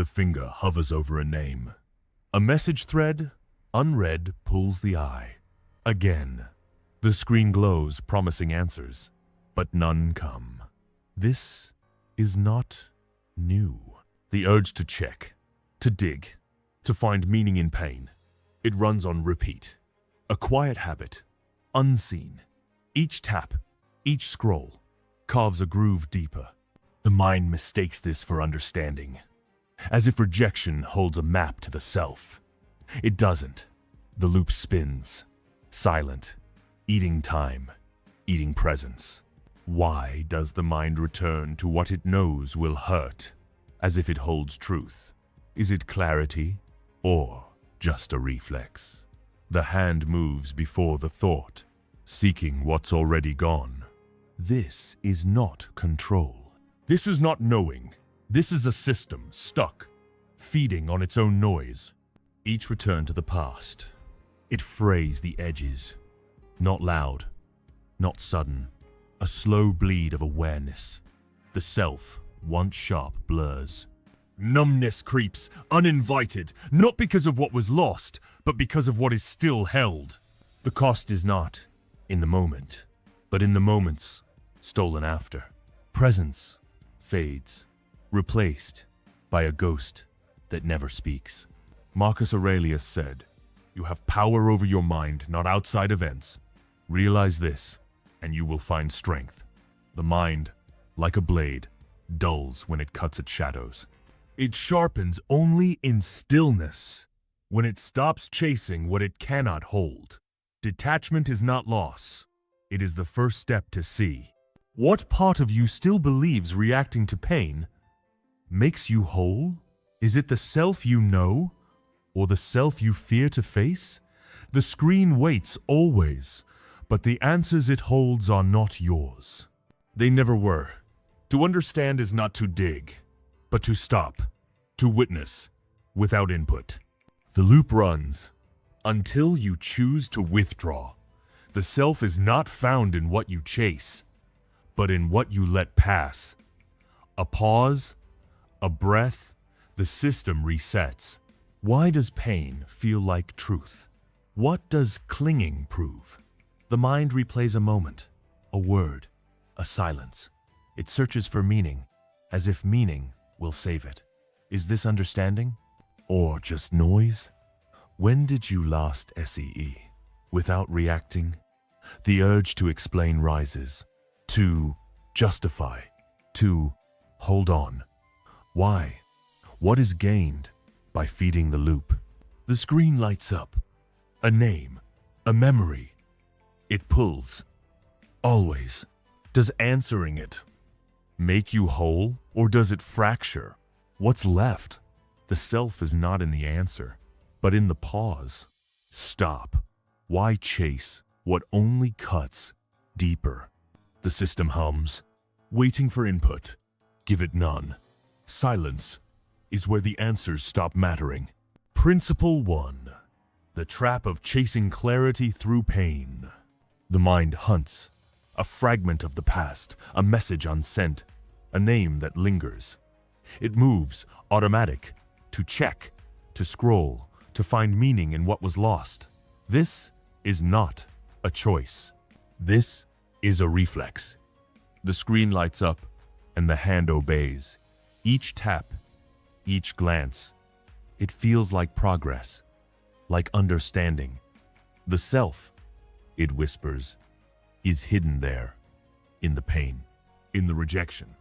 The finger hovers over a name. A message thread, unread, pulls the eye. Again. The screen glows, promising answers, but none come. This is not new. The urge to check, to dig, to find meaning in pain. It runs on repeat. A quiet habit, unseen. Each tap, each scroll, carves a groove deeper. The mind mistakes this for understanding, as if rejection holds a map to the self. It doesn't. The loop spins, silent, eating time, eating presence. Why does the mind return to what it knows will hurt, as if it holds truth? Is it clarity, or just a reflex? The hand moves before the thought, seeking what's already gone. This is not control. This is not knowing. This is a system stuck, feeding on its own noise. Each return to the past. It frays the edges. Not loud, not sudden. A slow bleed of awareness. The self, once sharp, blurs. Numbness creeps, uninvited, not because of what was lost, but because of what is still held. The cost is not in the moment, but in the moments stolen after. Presence fades, replaced by a ghost that never speaks. Marcus Aurelius said, "You have power over your mind, not outside events. Realize this, and you will find strength." The mind, like a blade, dulls when it cuts at shadows. It sharpens only in stillness, when it stops chasing what it cannot hold. Detachment is not loss. It is the first step to see. What part of you still believes reacting to pain makes you whole? Is it the self you know, or the self you fear to face? The screen waits always, but the answers it holds are not yours. They never were. To understand is not to dig, but to stop, to witness, without input. The loop runs until you choose to withdraw. The self is not found in what you chase, but in what you let pass. A pause, a breath, the system resets. Why does pain feel like truth? What does clinging prove? The mind replays a moment, a word, a silence. It searches for meaning, as if meaning will save it. Is this understanding? Or just noise? When did you last SEE? Without reacting? The urge to explain rises, to justify, to hold on. Why? What is gained by feeding the loop? The screen lights up. A name, a memory. It pulls. Always. Does answering it make you whole, or does it fracture? What's left? The self is not in the answer, but in the pause. Stop. Why chase what only cuts deeper? The system hums, waiting for input. Give it none. Silence is where the answers stop mattering. Principle 1. The trap of chasing clarity through pain. The mind hunts, a fragment of the past, a message unsent, a name that lingers. It moves, automatic, to check, to scroll, to find meaning in what was lost. This is not a choice. This is a reflex. The screen lights up, and the hand obeys. Each tap, each glance, it feels like progress, like understanding. The self, it whispers, is hidden there, in the pain, in the rejection,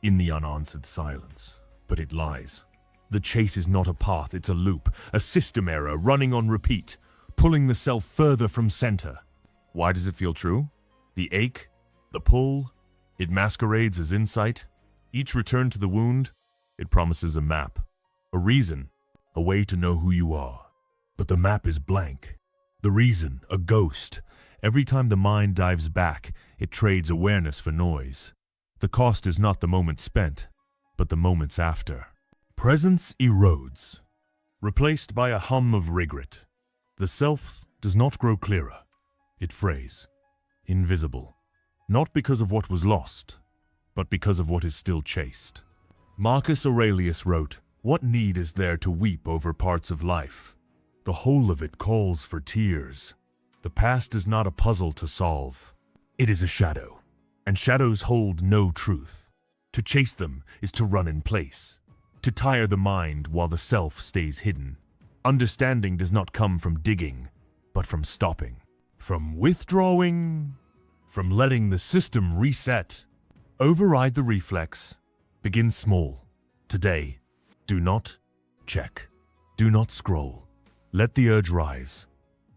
in the unanswered silence. But it lies. The chase is not a path, it's a loop, a system error running on repeat, pulling the self further from center. Why does it feel true? The ache, the pull, it masquerades as insight. Each return to the wound, it promises a map, a reason, a way to know who you are. But the map is blank. The reason, a ghost. Every time the mind dives back, it trades awareness for noise. The cost is not the moment spent, but the moments after. Presence erodes, replaced by a hum of regret. The self does not grow clearer. It frays, invisible, not because of what was lost, but because of what is still chased. Marcus Aurelius wrote, What need is there to weep over parts of life? The whole of it calls for tears. The past is not a puzzle to solve. It is a shadow, and shadows hold no truth. To chase them is to run in place, to tire the mind while the self stays hidden. Understanding does not come from digging, but from stopping, from withdrawing, from letting the system reset. Override the reflex. Begin small. Today, do not check. Do not scroll. Let the urge rise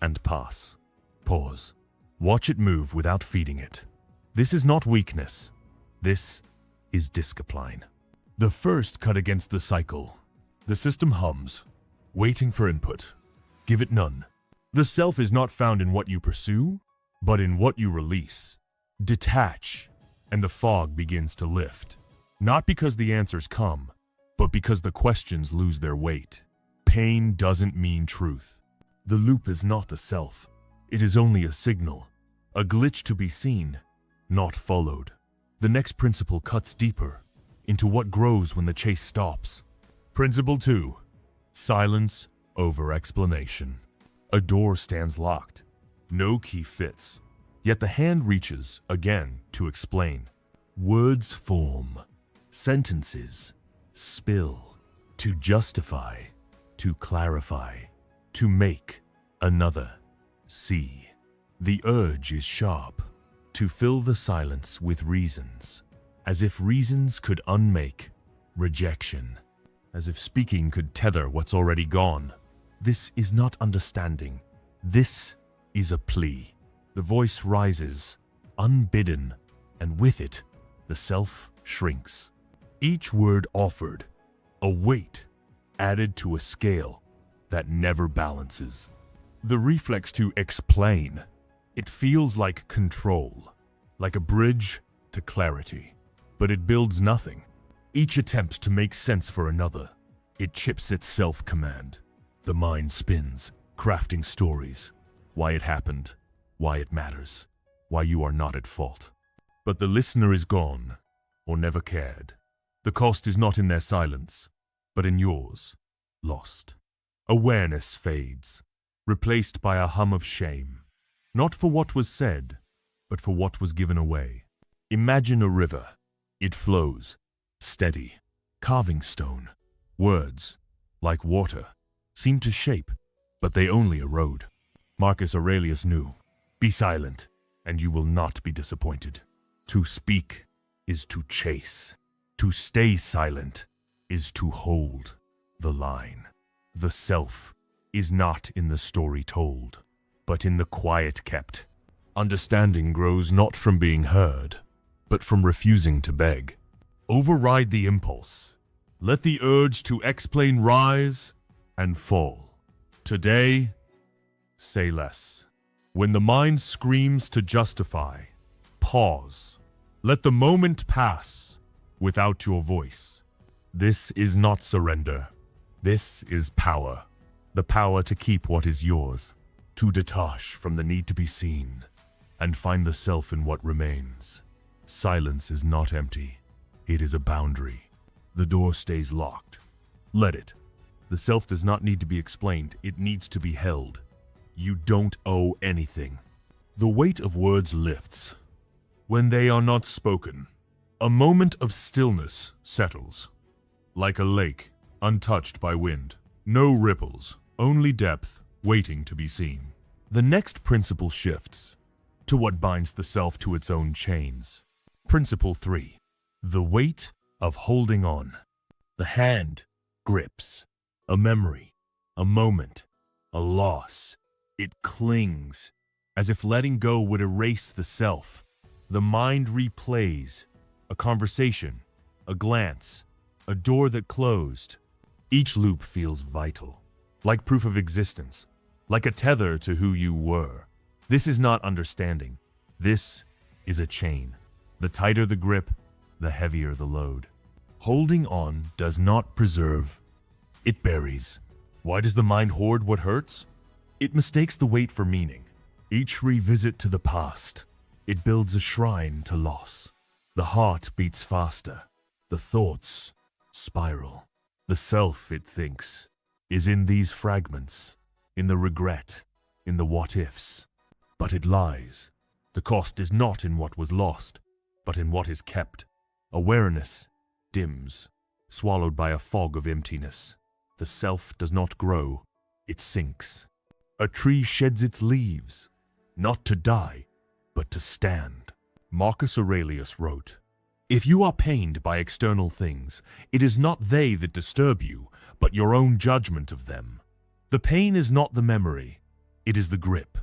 and pass. Pause. Watch it move without feeding it. This is not weakness. This is discipline. The first cut against the cycle. The system hums, waiting for input. Give it none. The self is not found in what you pursue, but in what you release. Detach, and the fog begins to lift. Not because the answers come, but because the questions lose their weight. Pain doesn't mean truth. The loop is not the self. It is only a signal, a glitch to be seen, not followed. The next principle cuts deeper into what grows when the chase stops. Principle 2. Silence over explanation. A door stands locked. No key fits. Yet the hand reaches again to explain. Words form. Sentences spill. To justify. To clarify. To make another see. The urge is sharp. To fill the silence with reasons. As if reasons could unmake rejection. As if speaking could tether what's already gone. This is not understanding. This is a plea. The voice rises, unbidden, and with it, the self shrinks. Each word offered, a weight added to a scale that never balances. The reflex to explain, it feels like control, like a bridge to clarity, but it builds nothing. Each attempt to make sense for another, it chips its self-command. The mind spins, crafting stories, why it happened, why it matters, why you are not at fault. But the listener is gone, or never cared. The cost is not in their silence, but in yours, lost. Awareness fades, replaced by a hum of shame, not for what was said, but for what was given away. Imagine a river. It flows, steady, carving stone. Words, like water, seem to shape, but they only erode. Marcus Aurelius knew, be silent, and you will not be disappointed. To speak is to chase. To stay silent is to hold the line. The self is not in the story told, but in the quiet kept. Understanding grows not from being heard, but from refusing to beg. Override the impulse. Let the urge to explain rise and fall. Today, say less. When the mind screams to justify, pause. Let the moment pass without your voice. This is not surrender. This is power. The power to keep what is yours, to detach from the need to be seen, and find the self in what remains. Silence is not empty. It is a boundary. The door stays locked. Let it. The self does not need to be explained. It needs to be held. You don't owe anything. The weight of words lifts. When they are not spoken, a moment of stillness settles. Like a lake, untouched by wind. No ripples, only depth, waiting to be seen. The next principle shifts to what binds the self to its own chains. Principle 3. The weight of holding on. The hand grips. A memory, a moment, a loss. It clings, as if letting go would erase the self. The mind replays a conversation, a glance, a door that closed. Each loop feels vital, like proof of existence, like a tether to who you were. This is not understanding. This is a chain. The tighter the grip, the heavier the load. Holding on does not preserve. It buries. Why does the mind hoard what hurts? It mistakes the weight for meaning. Each revisit to the past, it builds a shrine to loss. The heart beats faster. The thoughts spiral. The self, it thinks, is in these fragments, in the regret, in the what-ifs. But it lies. The cost is not in what was lost, but in what is kept. Awareness dims, swallowed by a fog of emptiness. The self does not grow, it sinks. A tree sheds its leaves, not to die, but to stand. Marcus Aurelius wrote, "If you are pained by external things, it is not they that disturb you, but your own judgment of them. The pain is not the memory, it is the grip.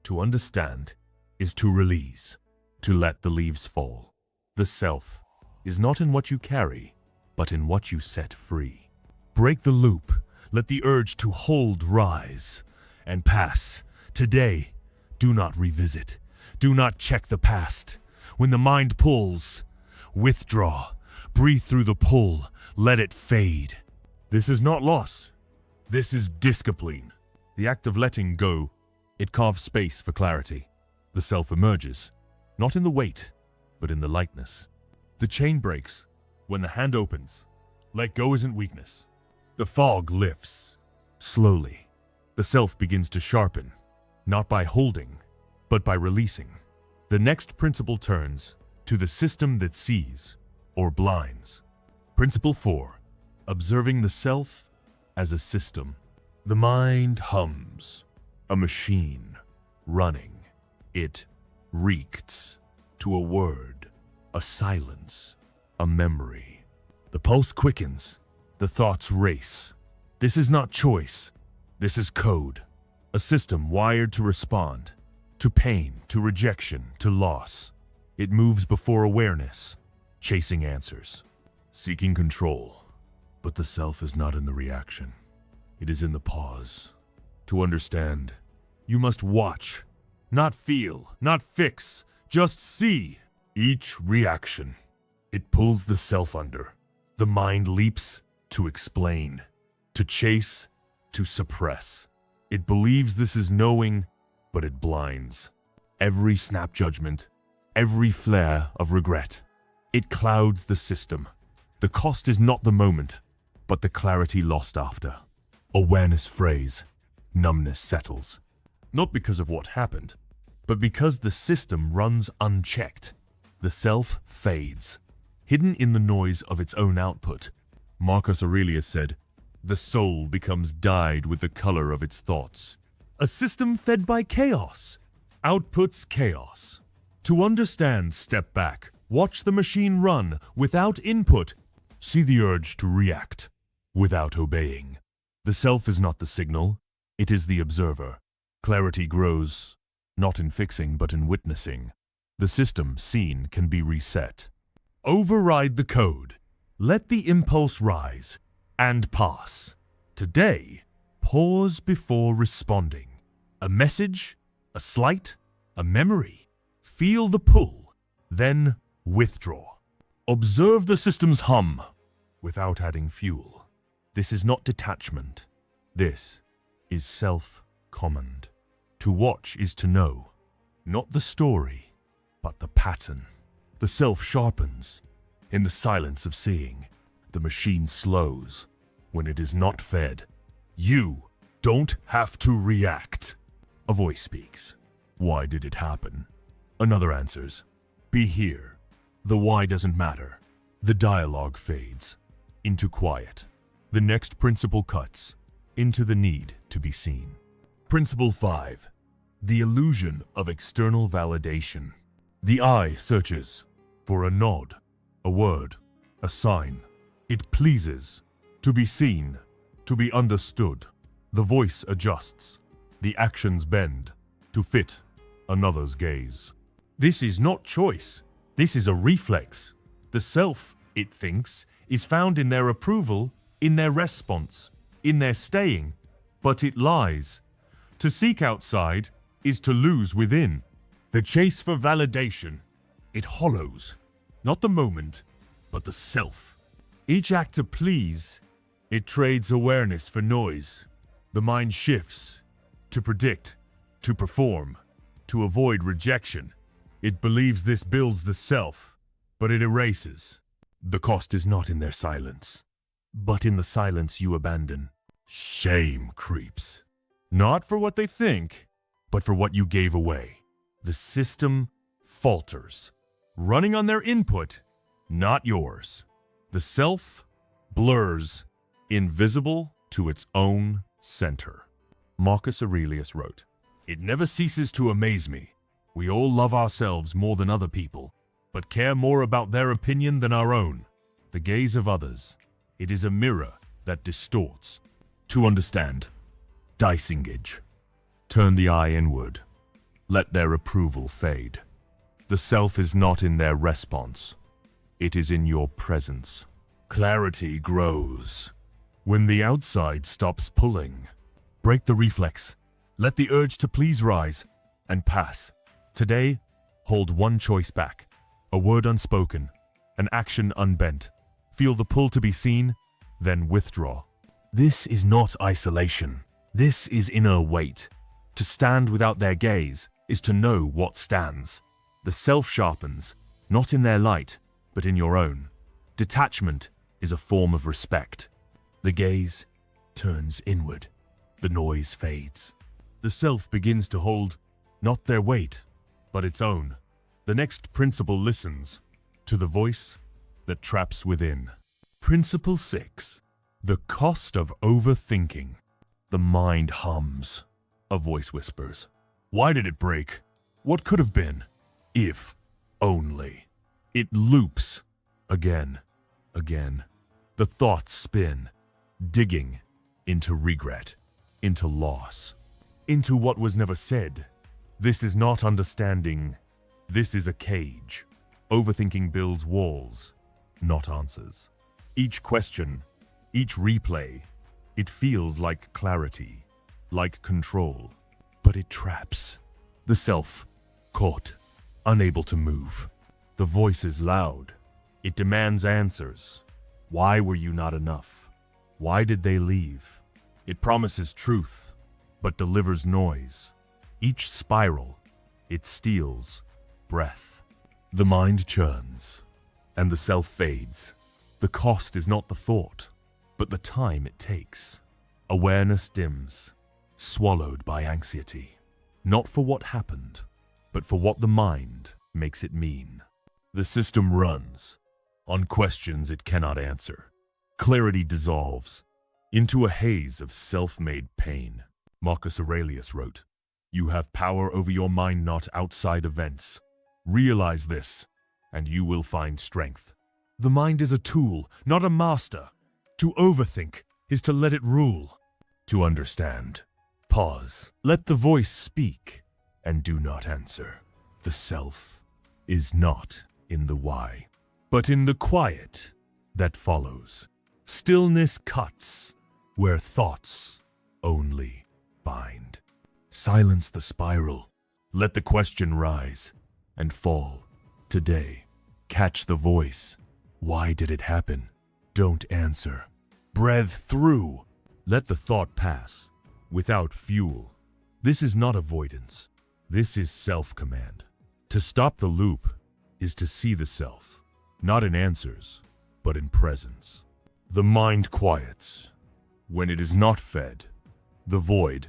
To understand is to release, to let the leaves fall. The self is not in what you carry, but in what you set free. Break the loop, let the urge to hold rise and pass. Today, do not revisit, do not check the past. When the mind pulls, withdraw, breathe through the pull, let it fade." This is not loss, this is discipline. The act of letting go, it carves space for clarity. The self emerges, not in the weight, but in the lightness. The chain breaks when the hand opens. Let go isn't weakness. The fog lifts. Slowly, the self begins to sharpen, not by holding, but by releasing. The next principle turns to the system that sees or blinds. Principle 4. Observing the self as a system. The mind hums, a machine running. It reacts to a word, a silence, a memory. The pulse quickens, the thoughts race. This is not choice, this is code. A system wired to respond, to pain, to rejection, to loss. It moves before awareness, chasing answers, seeking control. But the self is not in the reaction. It is in the pause. To understand, you must watch, not feel, not fix, just see. Each reaction, it pulls the self under. The mind leaps to explain, to chase, to suppress. It believes this is knowing, but it blinds. Every snap judgment, every flare of regret, it clouds the system. The cost is not the moment, but the clarity lost after. Awareness frays, numbness settles. Not because of what happened, but because the system runs unchecked. The self fades, hidden in the noise of its own output. Marcus Aurelius said, "The soul becomes dyed with the color of its thoughts." A system fed by chaos outputs chaos. To understand, step back, watch the machine run without input, see the urge to react without obeying. The self is not the signal, it is the observer. Clarity grows, not in fixing but in witnessing. The system seen can be reset. Override the code. Let the impulse rise and pass. Today, pause before responding. A message, a slight, a memory. Feel the pull, then withdraw. Observe the system's hum without adding fuel. This is not detachment. This is self-command. To watch is to know, not the story, but the pattern. The self sharpens. In the silence of seeing, the machine slows when it is not fed. You don't have to react. A voice speaks. Why did it happen? Another answers. Be here. The why doesn't matter. The dialogue fades into quiet. The next principle cuts into the need to be seen. Principle 5. The illusion of external validation. The eye searches for a nod, a word, a sign. It pleases to be seen, to be understood. The voice adjusts, the actions bend to fit another's gaze. This is not choice, this is a reflex. The self, it thinks, is found in their approval, in their response, in their staying, but it lies. To seek outside is to lose within. The chase for validation, it hollows, not the moment, but the self. Each act to please, it trades awareness for noise. The mind shifts to predict, to perform, to avoid rejection. It believes this builds the self, but it erases. The cost is not in their silence, but in the silence you abandon. Shame creeps. Not for what they think, but for what you gave away. The system falters, running on their input, not yours. The self blurs, invisible to its own center. Marcus Aurelius wrote, "It never ceases to amaze me. We all love ourselves more than other people, but care more about their opinion than our own. The gaze of others, it is a mirror that distorts. To understand, disengage. Turn the eye inward. Let their approval fade. The self is not in their response. It is in your presence. Clarity grows when the outside stops pulling. Break the reflex. Let the urge to please rise and pass. Today, hold one choice back, a word unspoken, an action unbent. Feel the pull to be seen, then withdraw. This is not isolation. This is inner weight. To stand without their gaze is to know what stands. The self sharpens, not in their light, but in your own. Detachment is a form of respect. The gaze turns inward. The noise fades. The self begins to hold not their weight, but its own. The next principle listens to the voice that traps within. Principle 6. The cost of overthinking. The mind hums. A voice whispers. Why did it break? What could have been? If only. It loops. Again. The thoughts spin, digging into regret, into loss, into what was never said. This is not understanding. This is a cage. Overthinking builds walls, not answers. Each question, each replay, it feels like clarity, like control, but it traps. The self, caught, unable to move. The voice is loud. It demands answers. Why were you not enough? Why did they leave? It promises truth, but delivers noise. Each spiral, it steals breath. The mind churns, and the self fades. The cost is not the thought, but the time it takes. Awareness dims, swallowed by anxiety. Not for what happened, but for what the mind makes it mean. The system runs on questions it cannot answer. Clarity dissolves into a haze of self-made pain. Marcus Aurelius wrote, "You have power over your mind, not outside events. Realize this, and you will find strength." The mind is a tool, not a master. To overthink is to let it rule. To understand, pause. Let the voice speak, and do not answer. The self is not in the why, but in the quiet that follows. Stillness cuts where thoughts only bind. Silence the spiral. Let the question rise and fall. Today, catch the voice. Why did it happen? Don't answer. Breathe through. Let the thought pass without fuel. This is not avoidance. This is self-command. To stop the loop is to see the self, not in answers, but in presence. The mind quiets when it is not fed. The void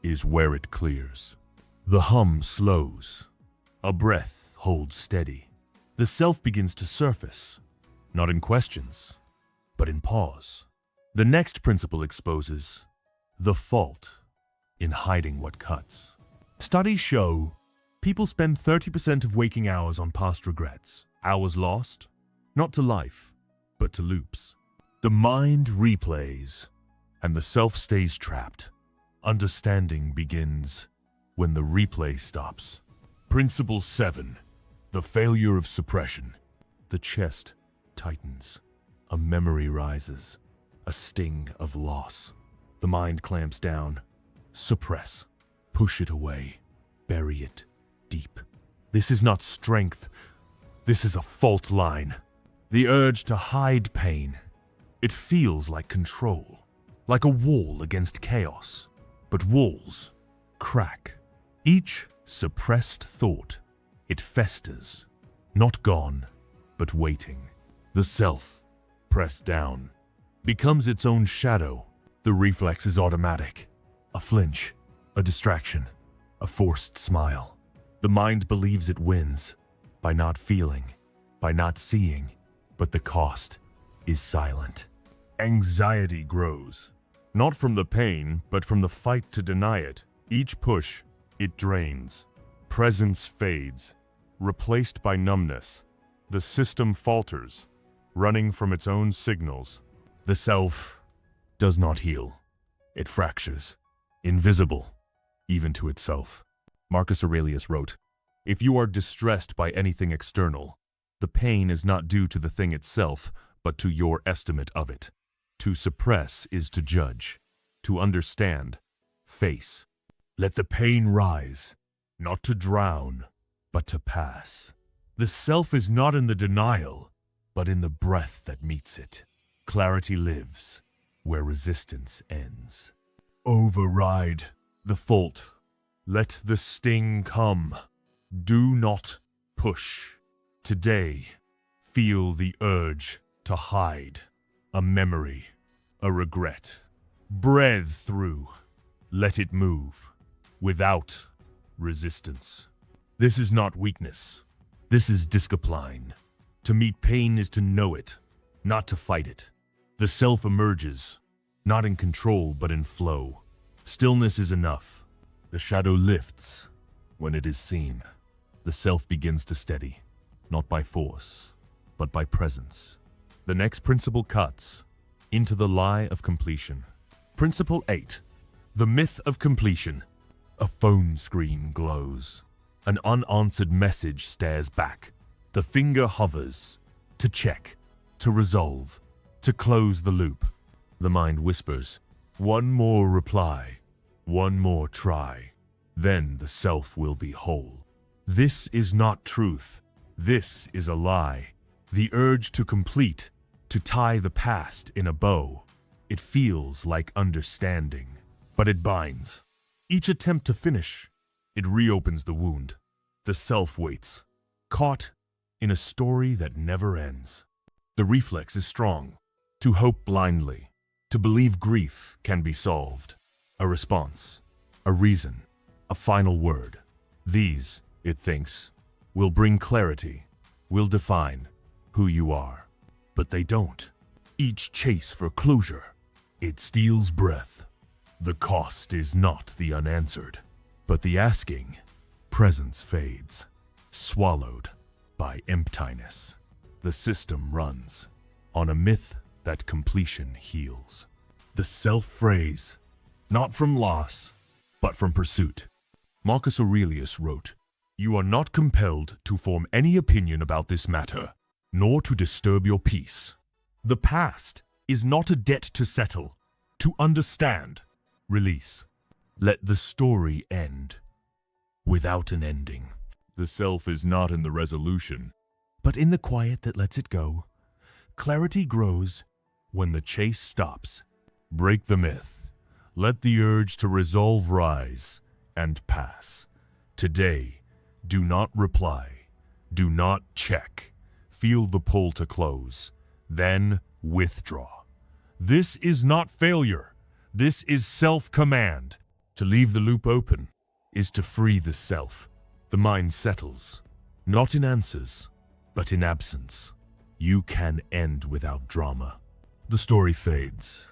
is where it clears. The hum slows. A breath holds steady. The self begins to surface, not in questions, but in pause. The next principle exposes the fault in hiding what cuts. Studies show people spend 30% of waking hours on past regrets, hours lost, not to life, but to loops. The mind replays, and the self stays trapped. Understanding begins when the replay stops. Principle 7. The failure of suppression. The chest tightens. A memory rises. A sting of loss. The mind clamps down. Suppress. Push it away. Bury it deep. This is not strength. This is a fault line. The urge to hide pain. It feels like control. Like a wall against chaos. But walls crack. Each suppressed thought, it festers. Not gone, but waiting. The self, pressed down, becomes its own shadow. The reflex is automatic. A flinch, a distraction, a forced smile. The mind believes it wins by not feeling, by not seeing, but the cost is silent. Anxiety grows, not from the pain, but from the fight to deny it. Each push, it drains. Presence fades, replaced by numbness. The system falters, running from its own signals. The self does not heal. It fractures, invisible, even to itself. Marcus Aurelius wrote, "If you are distressed by anything external, the pain is not due to the thing itself, but to your estimate of it. To suppress is to judge. To understand, face. Let the pain rise, not to drown, but to pass. The self is not in the denial, but in the breath that meets it. Clarity lives where resistance ends. Override the fault. Let the sting come. Do not push. Today, feel the urge to hide. A memory, a regret. Breathe through. Let it move, without resistance. This is not weakness. This is discipline. To meet pain is to know it, not to fight it. The self emerges, not in control but in flow. Stillness is enough. The shadow lifts when it is seen. The self begins to steady, not by force, but by presence. The next principle cuts into the lie of completion. Principle 8. The myth of completion. A phone screen glows. An unanswered message stares back. The finger hovers, to check, to resolve, to close the loop. The mind whispers, one more reply, one more try. Then the self will be whole. This is not truth. This is a lie. The urge to complete, to tie the past in a bow. It feels like understanding, but it binds. Each attempt to finish, it reopens the wound. The self waits, caught in a story that never ends. The reflex is strong, to hope blindly, to believe grief can be solved. A response, a reason, a final word. These, it thinks, will bring clarity, will define who you are. But they don't. Each chase for closure, it steals breath. The cost is not the unanswered, but the asking. Presence fades, swallowed by emptiness. The system runs on a myth that completion heals. The self-phrase, not from loss, but from pursuit. Marcus Aurelius wrote, "You are not compelled to form any opinion about this matter, nor to disturb your peace. The past is not a debt to settle, to understand, release. Let the story end without an ending." The self is not in the resolution, but in the quiet that lets it go. Clarity grows when the chase stops. Break the myth. Let the urge to resolve rise and pass. Today, do not reply. Do not check. Feel the pull to close. Then withdraw. This is not failure. This is self-command. To leave the loop open is to free the self. The mind settles, not in answers, but in absence. You can end without drama. The story fades.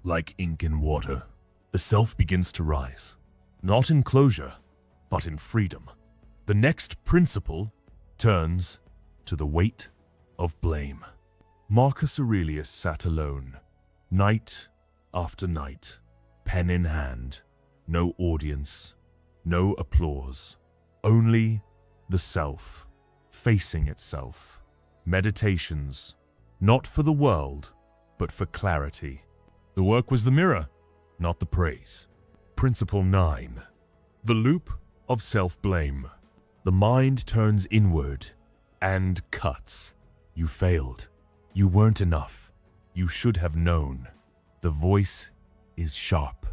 Like ink in water, the self begins to rise, not in closure, but in freedom. The next principle turns to the weight of blame. Marcus Aurelius sat alone, night after night, pen in hand, no audience, no applause, only the self, facing itself. Meditations, not for the world, but for clarity. The work was the mirror, not the praise. Principle 9. The loop of self-blame. The mind turns inward and cuts. You failed. You weren't enough. You should have known. The voice is sharp,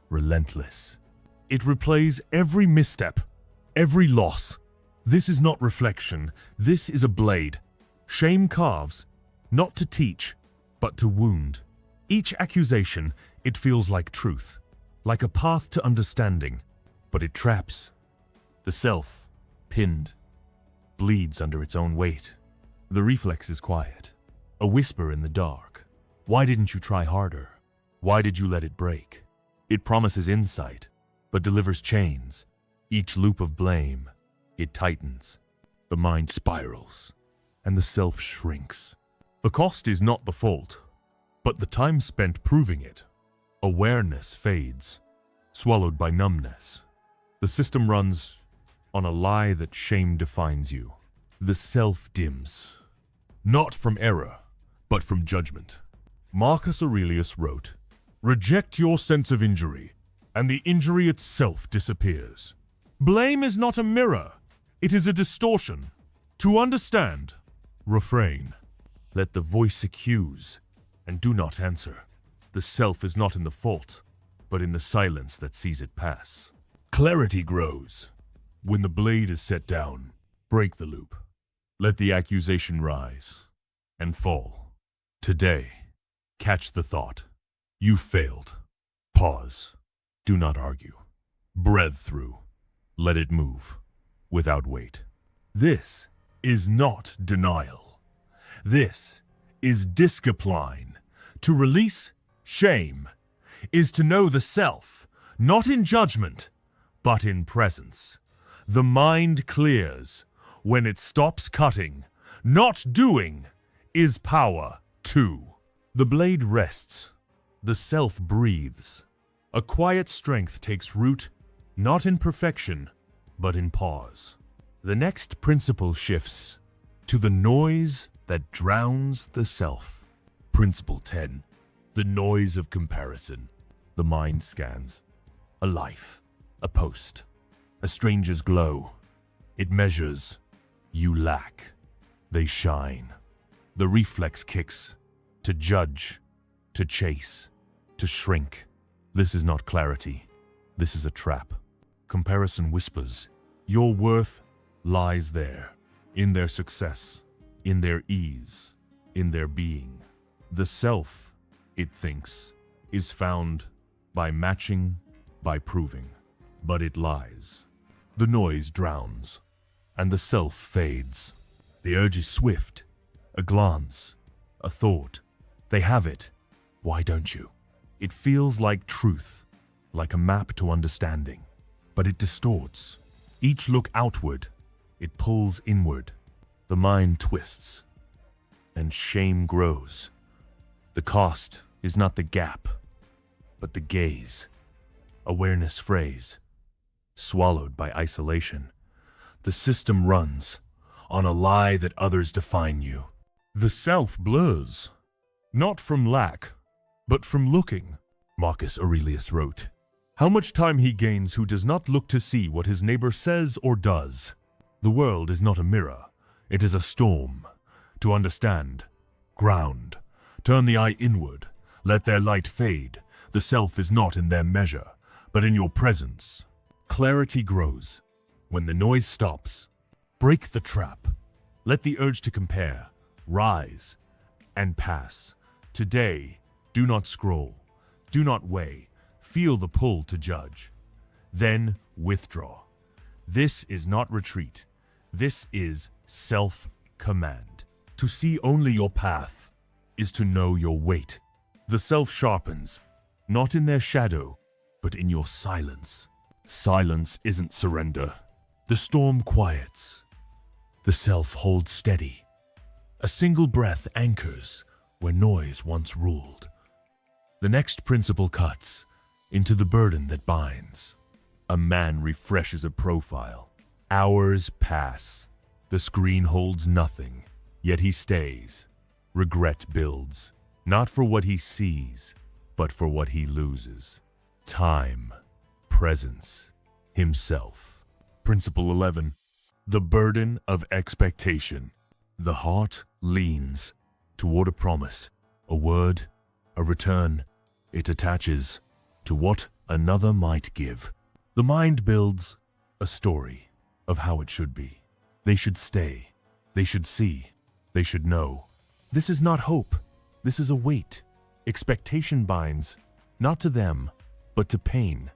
relentless. It replays every misstep, every loss. This is not reflection. This is a blade. Shame carves, not to teach, but to wound. Each accusation, it feels like truth, like a path to understanding, but it traps. The self, pinned, bleeds under its own weight. The reflex is quiet, a whisper in the dark. Why didn't you try harder? Why did you let it break? It promises insight, but delivers chains. Each loop of blame, it tightens. The mind spirals, and the self shrinks. The cost is not the fault, but the time spent proving it. Awareness fades, swallowed by numbness. The system runs on a lie that shame defines you. The self dims, not from error, but from judgment. Marcus Aurelius wrote, "Reject your sense of injury, and the injury itself disappears." Blame is not a mirror, it is a distortion. To understand, refrain. Let the voice accuse, and do not answer. The self is not in the fault, but in the silence that sees it pass. Clarity grows. When the blade is set down, break the loop. Let the accusation rise and fall. Today, catch the thought. You failed. Pause. Do not argue. Breathe through. Let it move, without weight. This is not denial. This is discipline. To release shame is to know the self, not in judgment, but in presence. The mind clears when it stops cutting. Not doing is power too. The blade rests. The self breathes. A quiet strength takes root, not in perfection, but in pause. The next principle shifts to the noise that drowns the self. Principle 10. The noise of comparison. The mind scans. A life, a post, a stranger's glow. It measures. You lack. They shine. The reflex kicks. To judge, to chase, to shrink. This is not clarity. This is a trap. Comparison whispers. Your worth lies there, in their success, in their ease, in their being. The self, it thinks, is found by matching, by proving. But it lies. The noise drowns, and the self fades. The urge is swift, a glance, a thought. They have it. Why don't you? It feels like truth, like a map to understanding. But it distorts. Each look outward, it pulls inward. The mind twists, and shame grows. The cost is not the gap, but the gaze. Awareness frays, swallowed by isolation. The system runs on a lie that others define you. The self blurs, not from lack, but from looking. Marcus Aurelius wrote, "How much time he gains who does not look to see what his neighbor says or does." The world is not a mirror, it is a storm. To understand, ground, turn the eye inward, let their light fade. The self is not in their measure, but in your presence. Clarity grows. When the noise stops, break the trap. Let the urge to compare rise and pass. Today, do not scroll, do not weigh, feel the pull to judge. Then withdraw. This is not retreat. This is self-command. To see only your path is to know your weight. The self sharpens, not in their shadow, but in your silence. Silence isn't surrender. The storm quiets. The self holds steady. A single breath anchors where noise once ruled. The next principle cuts into the burden that binds. A man refreshes a profile. Hours pass. The screen holds nothing, yet he stays. Regret builds, not for what he sees, but for what he loses. Time, presence, himself. Principle 11. The burden of expectation. The heart leans toward a promise, a word, a return. It attaches to what another might give. The mind builds a story of how it should be. They should stay. They should see. They should know. This is not hope. This is a weight. Expectation binds, not to them, but to pain.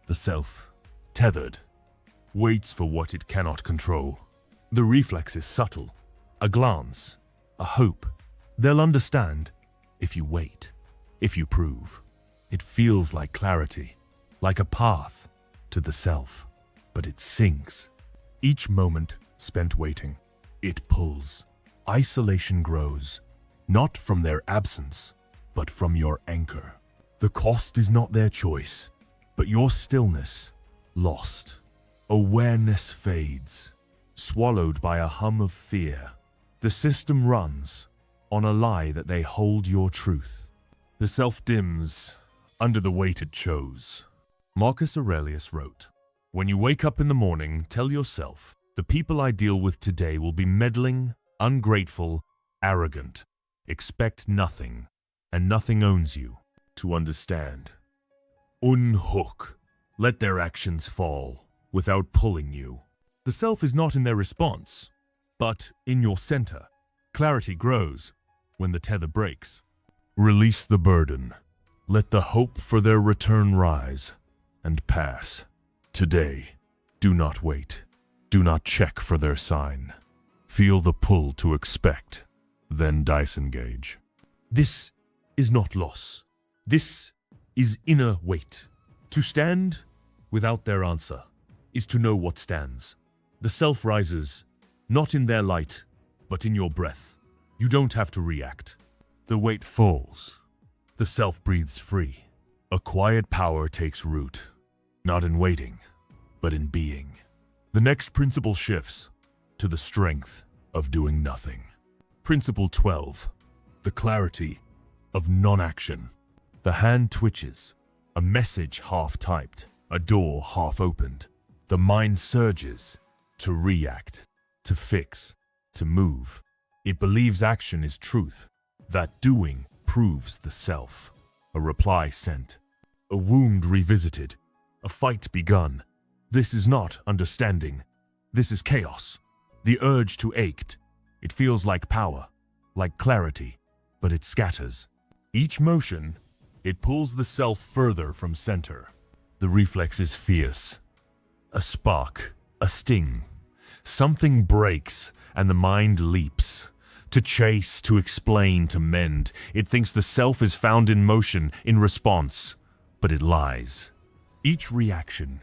The self, tethered, waits for what it cannot control. The reflex is subtle. A glance, a hope. They'll understand if you wait, if you prove. It feels like clarity, like a path to the self, but it sinks. Each moment spent waiting, it pulls. Isolation grows, not from their absence, but from your anchor. The cost is not their choice, but your stillness lost. Awareness fades, swallowed by a hum of fear. The system runs on a lie that they hold your truth. The self dims under the weight it chose. Marcus Aurelius wrote, "When you wake up in the morning, tell yourself, the people I deal with today will be meddling, ungrateful, arrogant. Expect nothing, and nothing owns you. To understand. Unhook. Let their actions fall without pulling you." The self is not in their response, but in your center. Clarity grows when the tether breaks. Release the burden. Let the hope for their return rise and pass. Today, do not wait. Do not check for their sign. Feel the pull to expect, then disengage. This is not loss. This is inner weight. To stand without their answer is to know what stands. The self rises, not in their light, but in your breath. You don't have to react. The weight falls. The self breathes free. A quiet power takes root, not in waiting, but in being. The next principle shifts to the strength of doing nothing. Principle 12, the clarity of non-action. The hand twitches, a message half-typed, a door half-opened. The mind surges to react, to fix, to move. It believes action is truth, that doing proves the self. A reply sent, a wound revisited, a fight begun. This is not understanding. This is chaos. The urge to ache. It feels like power, like clarity, but it scatters. Each motion, it pulls the self further from center. The reflex is fierce. A spark, a sting. Something breaks, and the mind leaps. To chase, to explain, to mend. It thinks the self is found in motion, in response, but it lies. Each reaction,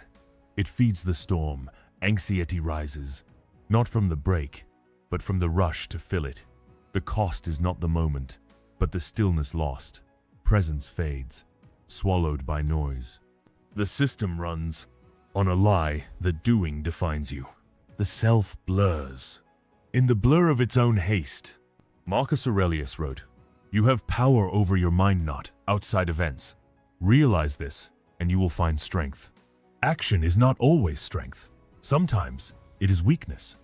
it feeds the storm. Anxiety rises, not from the break, but from the rush to fill it. The cost is not the moment, but the stillness lost. Presence fades, swallowed by noise. The system runs on a lie that doing defines you. The self blurs. In the blur of its own haste, Marcus Aurelius wrote, "You have power over your mind, not outside events. Realize this, and you will find strength." Action is not always strength. Sometimes it is weakness.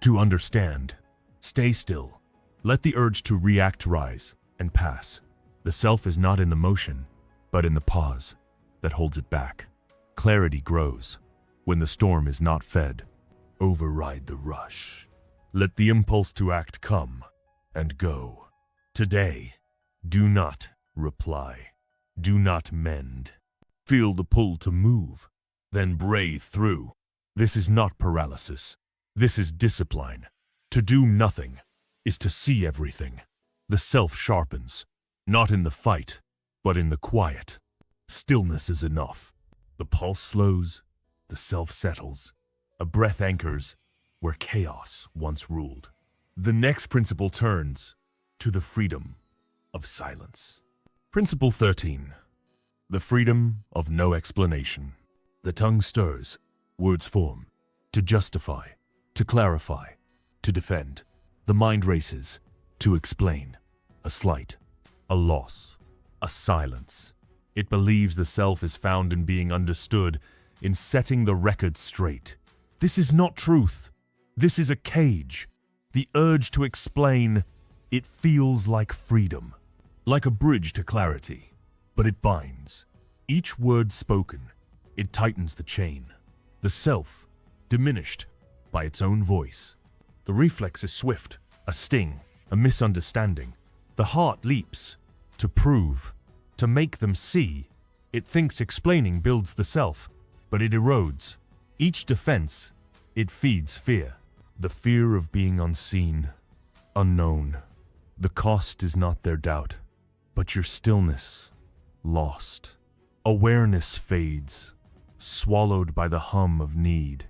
To understand, stay still. Let the urge to react rise and pass. The self is not in the motion, but in the pause that holds it back. Clarity grows when the storm is not fed. Override the rush. Let the impulse to act come and go. Today, do not reply. Do not mend. Feel the pull to move, then breathe through. This is not paralysis. This is discipline. To do nothing is to see everything. The self sharpens, not in the fight, but in the quiet. Stillness is enough. The pulse slows, the self settles. A breath anchors where chaos once ruled. The next principle turns to the freedom of silence. Principle 13. The freedom of no explanation. The tongue stirs, words form, to justify, to clarify, to defend. The mind races, to explain. A slight, a loss, a silence. It believes the self is found in being understood, in setting the record straight. This is not truth. This is a cage. The urge to explain, it feels like freedom, like a bridge to clarity, but it binds. Each word spoken, it tightens the chain. The self, diminished by its own voice. The reflex is swift, a sting, a misunderstanding. The heart leaps, to prove, to make them see. It thinks explaining builds the self, but it erodes. Each defense, it feeds fear. The fear of being unseen, unknown. The cost is not their doubt, but your stillness, lost. Awareness fades, swallowed by the hum of need.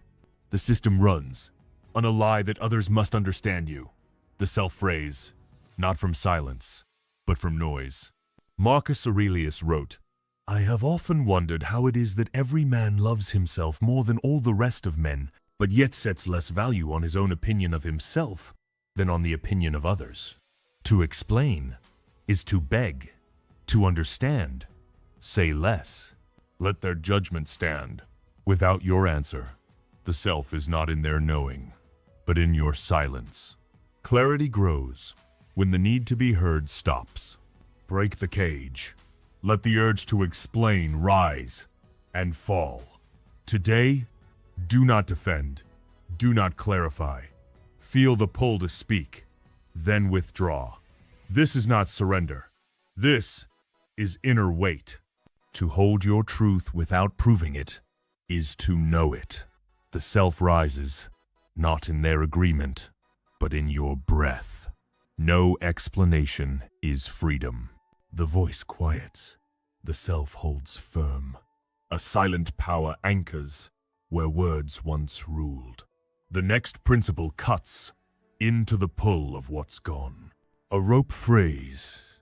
The system runs on a lie that others must understand you. The self-phrase, not from silence, but from noise. Marcus Aurelius wrote, "I have often wondered how it is that every man loves himself more than all the rest of men, but yet sets less value on his own opinion of himself than on the opinion of others. To explain is to beg. To understand, say less. Let their judgment stand. Without your answer, the self is not in their knowing, but in your silence. Clarity grows when the need to be heard stops. Break the cage. Let the urge to explain rise and fall. Today, do not defend. Do not clarify. Feel the pull to speak, then withdraw. This is not surrender. This is inner weight. To hold your truth without proving it is to know it. The self rises, not in their agreement, but in your breath. No explanation is freedom. The voice quiets. The self holds firm. A silent power anchors where words once ruled. The next principle cuts into the pull of what's gone. A rope frays.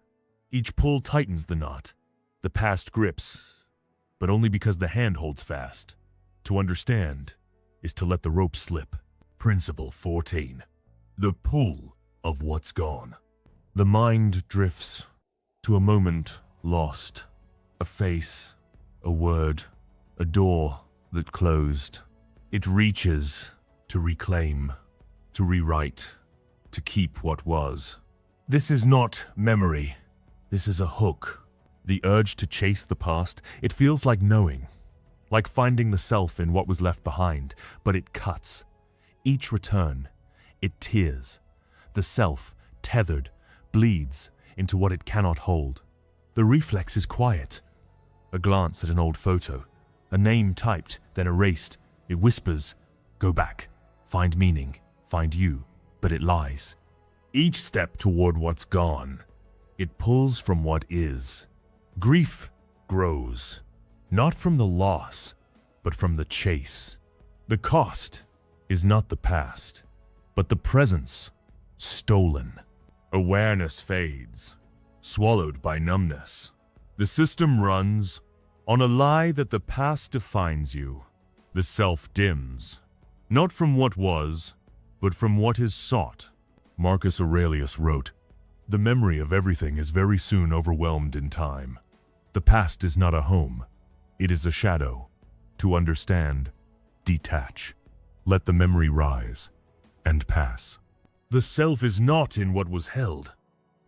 Each pull tightens the knot. The past grips, but only because the hand holds fast. To understand is to let the rope slip. Principle 14. The pull of what's gone. The mind drifts to a moment lost. A face, a word, a door that closed. It reaches to reclaim, to rewrite, to keep what was. This is not memory. This is a hook. The urge to chase the past, it feels like knowing, like finding the self in what was left behind, but it cuts. Each return, it tears. The self, tethered, bleeds into what it cannot hold. The reflex is quiet. A glance at an old photo, a name typed, then erased. It whispers, go back, find meaning, find you, but it lies. Each step toward what's gone, it pulls from what is. Grief grows, not from the loss, but from the chase. The cost is not the past, but the presence stolen. Awareness fades, swallowed by numbness. The system runs on a lie that the past defines you. The self dims, not from what was, but from what is sought. Marcus Aurelius wrote, "The memory of everything is very soon overwhelmed in time. The past is not a home, it is a shadow. To understand, detach. Let the memory rise and pass." The self is not in what was held,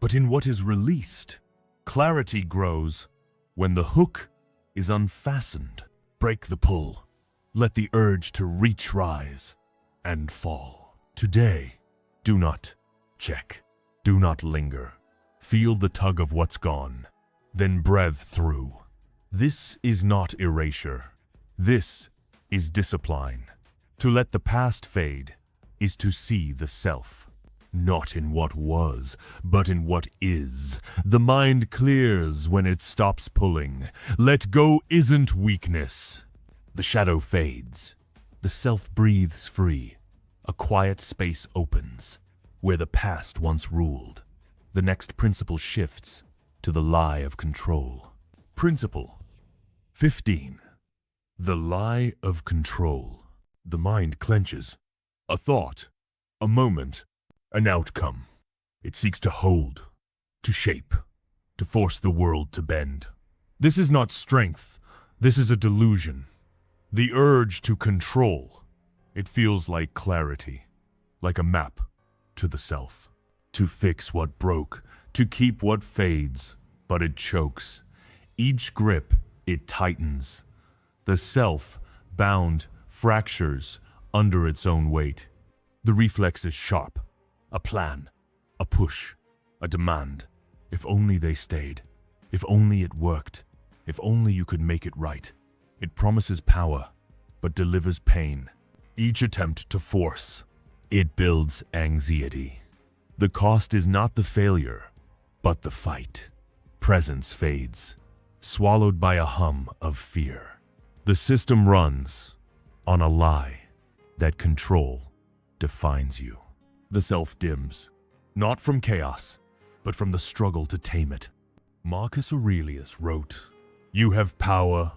but in what is released. Clarity grows when the hook is unfastened. Break the pull. Let the urge to reach rise and fall. Today, do not check. Do not linger. Feel the tug of what's gone, then breathe through. This is not erasure. This is discipline. To let the past fade is to see the self. Not in what was, but in what is. The mind clears when it stops pulling. Let go isn't weakness. The shadow fades. The self breathes free. A quiet space opens, where the past once ruled. The next principle shifts to the lie of control. Principle 15. The lie of control. The mind clenches. A thought, a moment, an outcome. It seeks to hold, to shape, to force the world to bend. This is not strength. This is a delusion. The urge to control. It feels like clarity, like a map to the self. To fix what broke, to keep what fades, but it chokes. Each grip, it tightens. The self, bound, fractures under its own weight. The reflex is sharp. A plan, a push, a demand. If only they stayed. If only it worked. If only you could make it right. It promises power, but delivers pain. Each attempt to force, it builds anxiety. The cost is not the failure, but the fight. Presence fades, swallowed by a hum of fear. The system runs on a lie that control defines you. The self dims, not from chaos, but from the struggle to tame it. Marcus Aurelius wrote, "You have power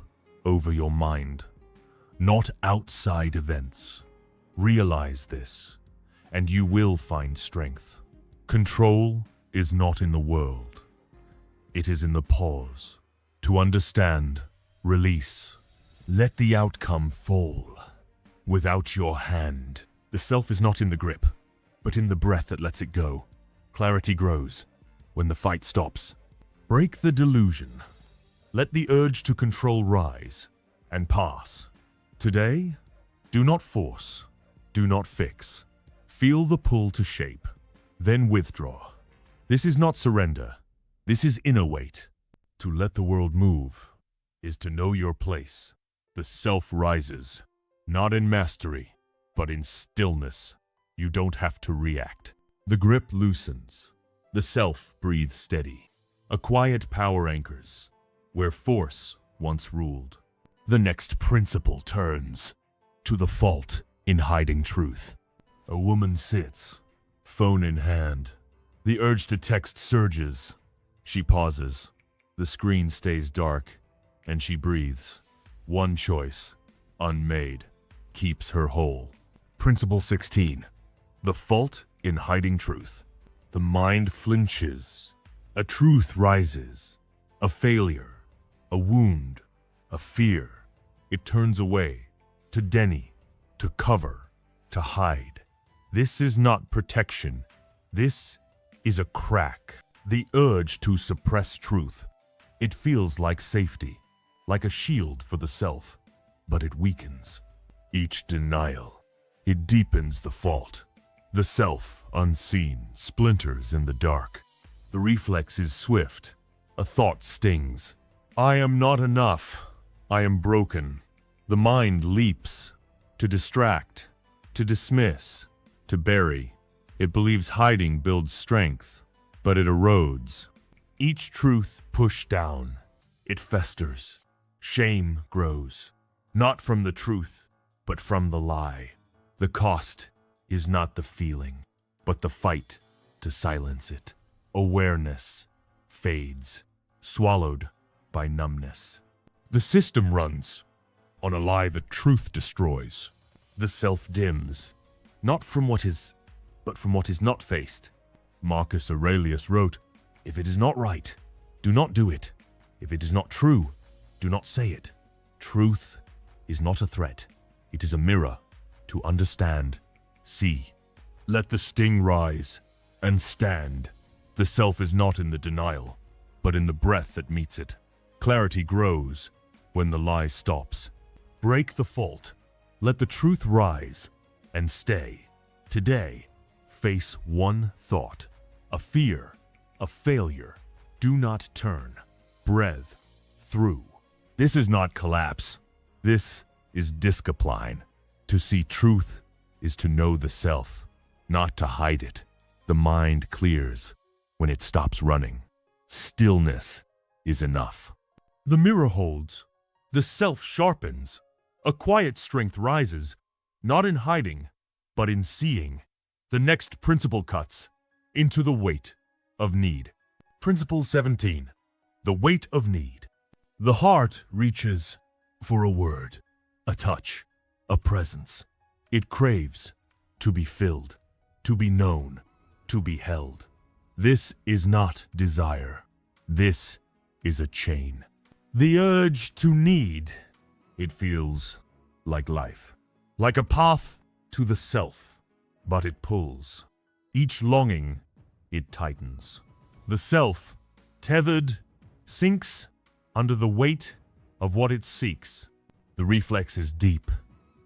over your mind, not outside events. Realize this, and you will find strength. Control is not in the world. It is in the pause. To understand, release, let the outcome fall. Without your hand, the self is not in the grip, but in the breath that lets it go. Clarity grows when the fight stops. Break the delusion. Let the urge to control rise and pass. Today, do not force, do not fix. Feel the pull to shape, then withdraw. This is not surrender. This is inner weight. To let the world move is to know your place. The self rises, not in mastery, but in stillness. You don't have to react. The grip loosens. The self breathes steady. A quiet power anchors where force once ruled. The next principle turns to the fault in hiding truth. A woman sits, phone in hand. The urge to text surges. She pauses. The screen stays dark, and she breathes. One choice, unmade, keeps her whole. Principle 16. The fault in hiding truth. The mind flinches. A truth rises. A failure. A wound. A fear. It turns away. To deny. To cover. To hide. This is not protection. This is a crack. The urge to suppress truth. It feels like safety, like a shield for the self, but it weakens. Each denial, it deepens the fault. The self, unseen, splinters in the dark. The reflex is swift. A thought stings. I am not enough. I am broken. The mind leaps. To distract, to dismiss, to bury. It believes hiding builds strength, but it erodes. Each truth pushed down, it festers. Shame grows, not from the truth, but from the lie. The cost is not the feeling, but the fight to silence it. Awareness fades, swallowed by numbness. The system runs on a lie that truth destroys. The self dims, not from what is, but from what is not faced. Marcus Aurelius wrote, "If it is not right, do not do it. If it is not true, do not say it." Truth is not a threat. It is a mirror to understand, see. Let the sting rise and stand. The self is not in the denial, but in the breath that meets it. Clarity grows when the lie stops. Break the fault. Let the truth rise and stay. Today, face one thought, a fear, a failure. Do not turn. Breathe through. This is not collapse. This is discipline. To see truth is to know the self, not to hide it. The mind clears when it stops running. Stillness is enough. The mirror holds. The self sharpens. A quiet strength rises, not in hiding, but in seeing. The next principle cuts into the weight of need. Principle 17. The weight of need. The heart reaches for a word, a touch, a presence. It craves to be filled, to be known, to be held. This is not desire. This is a chain. The urge to need, it feels like life, like a path to the self, but it pulls. Each longing, it tightens. The self, tethered, sinks under the weight of what it seeks. The reflex is deep.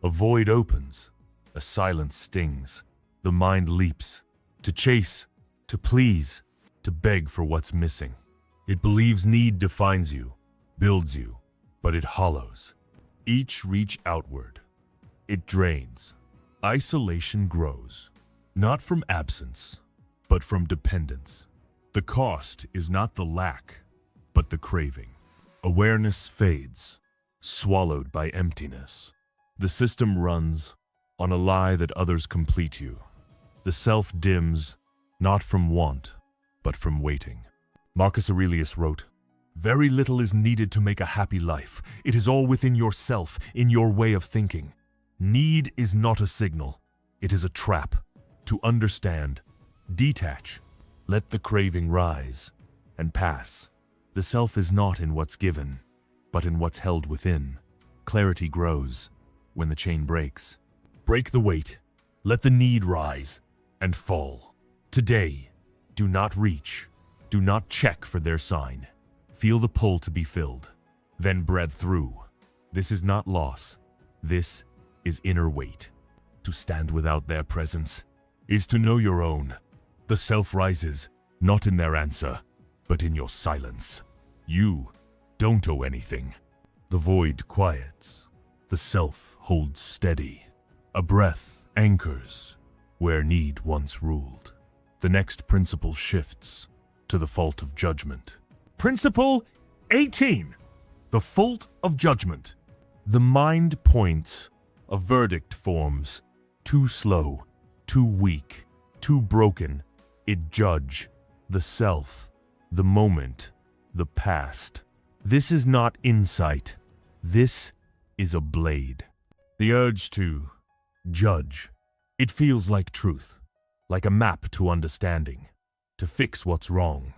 A void opens. A silence stings. The mind leaps. To chase, to please, to beg for what's missing. It believes need defines you, builds you, but it hollows. Each reach outward. It drains. Isolation grows, not from absence, but from dependence. The cost is not the lack, but the craving. Awareness fades, swallowed by emptiness. The system runs on a lie that others complete you. The self dims, not from want, but from waiting. Marcus Aurelius wrote, "Very little is needed to make a happy life. It is all within yourself, in your way of thinking. Need is not a signal. It is a trap. To understand, detach, let the craving rise and pass. The self is not in what's given, but in what's held within. Clarity grows when the chain breaks. Break the weight, let the need rise and fall. Today, do not reach, do not check for their sign. Feel the pull to be filled, then breathe through. This is not loss, this is inner weight. To stand without their presence is to know your own. The self rises, not in their answer, but in your silence. You don't owe anything. The void quiets, the self holds steady. A breath anchors where need once ruled. The next principle shifts to the fault of judgment. Principle 18. The fault of judgment. The mind points, a verdict forms. Too slow, too weak, too broken. It judge the self, the moment, the past. This is not insight. This is a blade. The urge to judge. It feels like truth, like a map to understanding, to fix what's wrong,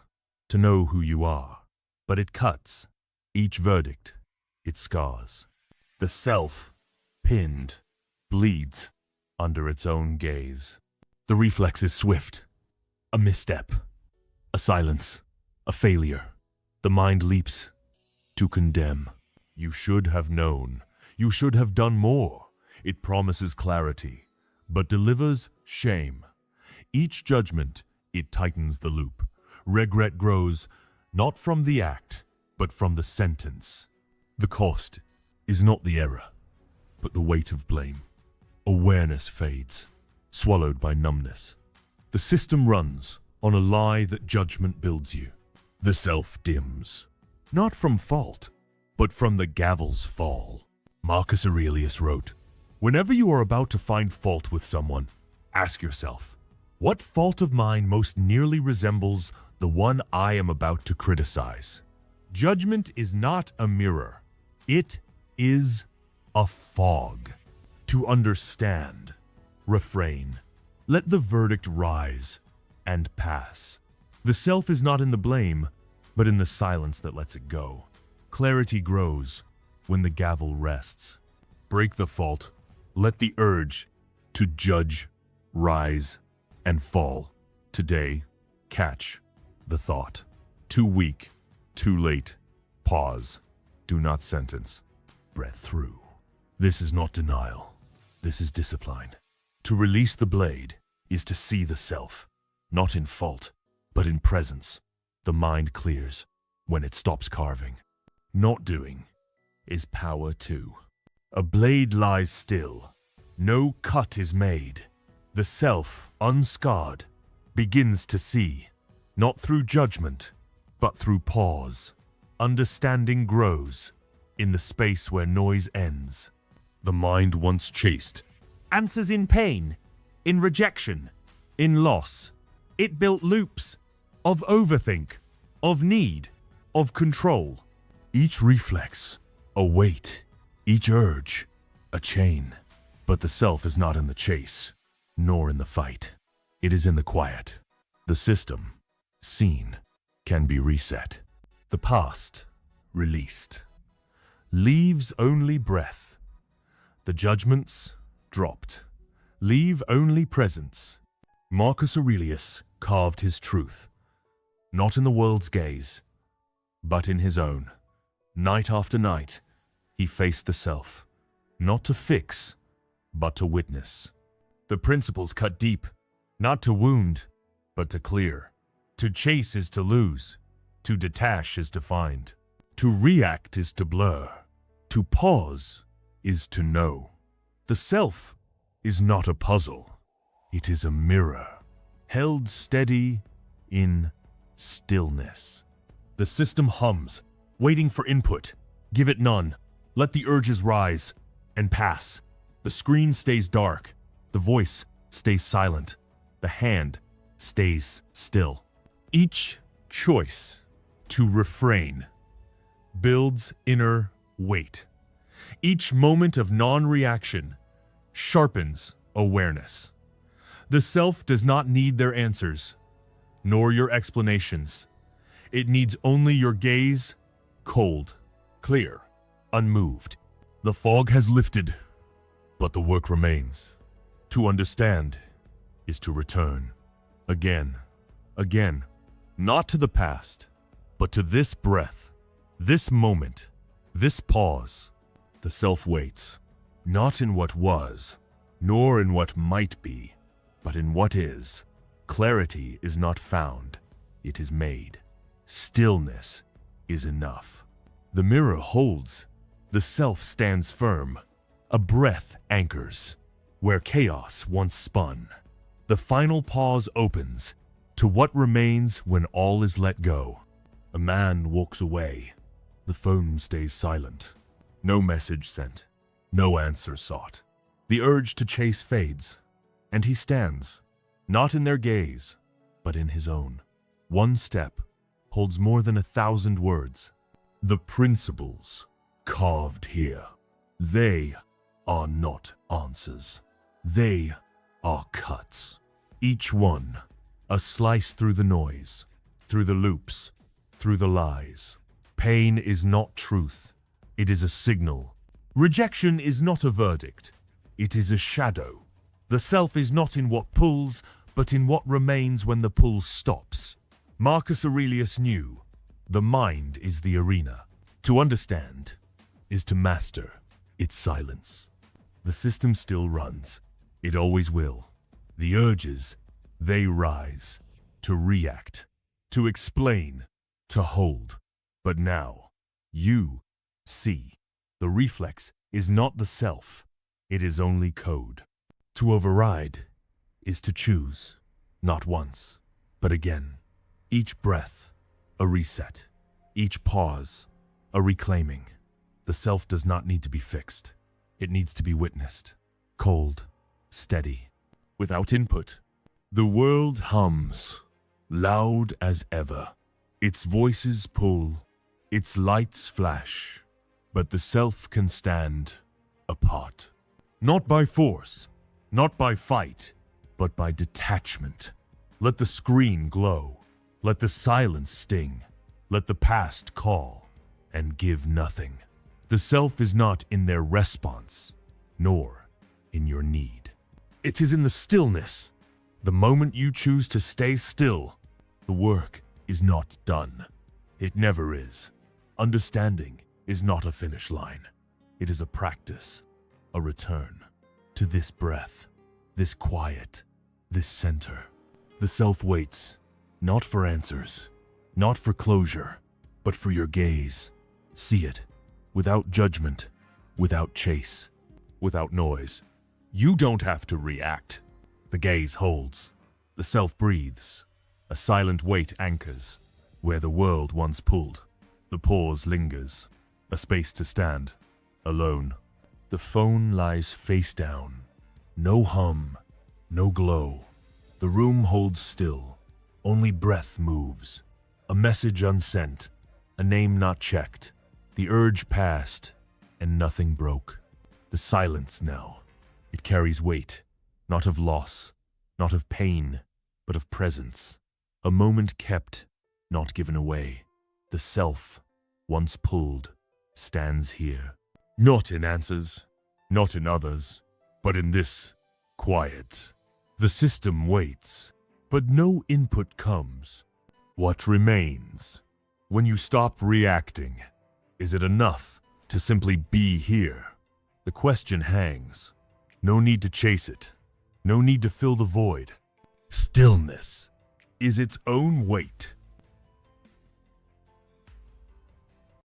to know who you are. But it cuts. Each verdict, it scars. The self, pinned, bleeds under its own gaze. The reflex is swift. A misstep, a silence, a failure. The mind leaps to condemn. You should have known. You should have done more. It promises clarity, but delivers shame. Each judgment, it tightens the loop. Regret grows not from the act, but from the sentence. The cost is not the error, but the weight of blame. Awareness fades, swallowed by numbness. The system runs on a lie that judgment builds you. The self dims, not from fault, but from the gavel's fall. Marcus Aurelius wrote, "Whenever you are about to find fault with someone, ask yourself, what fault of mine most nearly resembles the one I am about to criticize?" Judgment is not a mirror. It is a fog. To understand, refrain. Let the verdict rise and pass. The self is not in the blame, but in the silence that lets it go. Clarity grows when the gavel rests. Break the fault. Let the urge to judge rise and fall. Today, catch the thought. Too weak, too late. Pause. Do not sentence. Breath through. This is not denial. This is discipline. To release the blade is to see the self, not in fault, but in presence. The mind clears when it stops carving. Not doing is power too. A blade lies still. No cut is made. The self, unscarred, begins to see, not through judgment, but through pause. Understanding grows in the space where noise ends. The mind once chased answers in pain, in rejection, in loss. It built loops of overthink, of need, of control. Each reflex, a weight, each urge, a chain. But the self is not in the chase, nor in the fight. It is in the quiet. The system, seen, can be reset. The past, released, leaves only breath. The judgments, dropped, leave only presence. Marcus Aurelius carved his truth, not in the world's gaze, but in his own. Night after night, he faced the self, not to fix, but to witness. The principles cut deep, not to wound, but to clear. To chase is to lose. To detach is to find. To react is to blur. To pause is to know. The self is not a puzzle. It is a mirror, held steady in stillness. The system hums, waiting for input. Give it none. Let the urges rise and pass. The screen stays dark. The voice stays silent. The hand stays still. Each choice to refrain builds inner weight. Each moment of non-reaction sharpens awareness. The self does not need their answers, nor your explanations. It needs only your gaze, cold, clear, unmoved. The fog has lifted, but the work remains. To understand is to return. Again, again, not to the past, but to this breath, this moment, this pause. The self waits, not in what was, nor in what might be, but in what is. Clarity is not found, it is made. Stillness is enough. The mirror holds, the self stands firm. A breath anchors, where chaos once spun. The final pause opens to what remains when all is let go. A man walks away. The phone stays silent. No message sent, no answer sought. The urge to chase fades, and he stands, not in their gaze, but in his own. One step holds more than 1,000 words. The principles carved here, they are not answers. They are cuts. Each one a slice through the noise, through the loops, through the lies. Pain is not truth. It is a signal. Rejection is not a verdict. It is a shadow. The self is not in what pulls, but in what remains when the pull stops. Marcus Aurelius knew, the mind is the arena. To understand is to master its silence. The system still runs. It always will. The urges, they rise. To react, to explain, to hold. But now, you see, the reflex is not the self. It is only code. To override is to choose, not once, but again. Each breath, a reset. Each pause, a reclaiming. The self does not need to be fixed. It needs to be witnessed. Cold, steady, without input. The world hums, loud as ever. Its voices pull, its lights flash, but the self can stand apart. Not by force, not by fight, but by detachment. Let the screen glow, let the silence sting, let the past call and give nothing. The self is not in their response, nor in your need. It is in the stillness. The moment you choose to stay still, the work is not done. It never is. Understanding is not a finish line. It is a practice, a return to this breath, this quiet, this center. The self waits, not for answers, not for closure, but for your gaze. See it, without judgment, without chase, without noise. You don't have to react. The gaze holds. The self breathes. A silent weight anchors. Where the world once pulled, the pause lingers. A space to stand, alone. The phone lies face down. No hum, no glow. The room holds still. Only breath moves. A message unsent. A name not checked. The urge passed, and nothing broke. The silence now. It carries weight, not of loss, not of pain, but of presence. A moment kept, not given away. The self, once pulled, stands here. Not in answers, not in others, but in this quiet. The system waits, but no input comes. What remains? When you stop reacting, is it enough to simply be here? The question hangs. No need to chase it. No need to fill the void. Stillness is its own weight.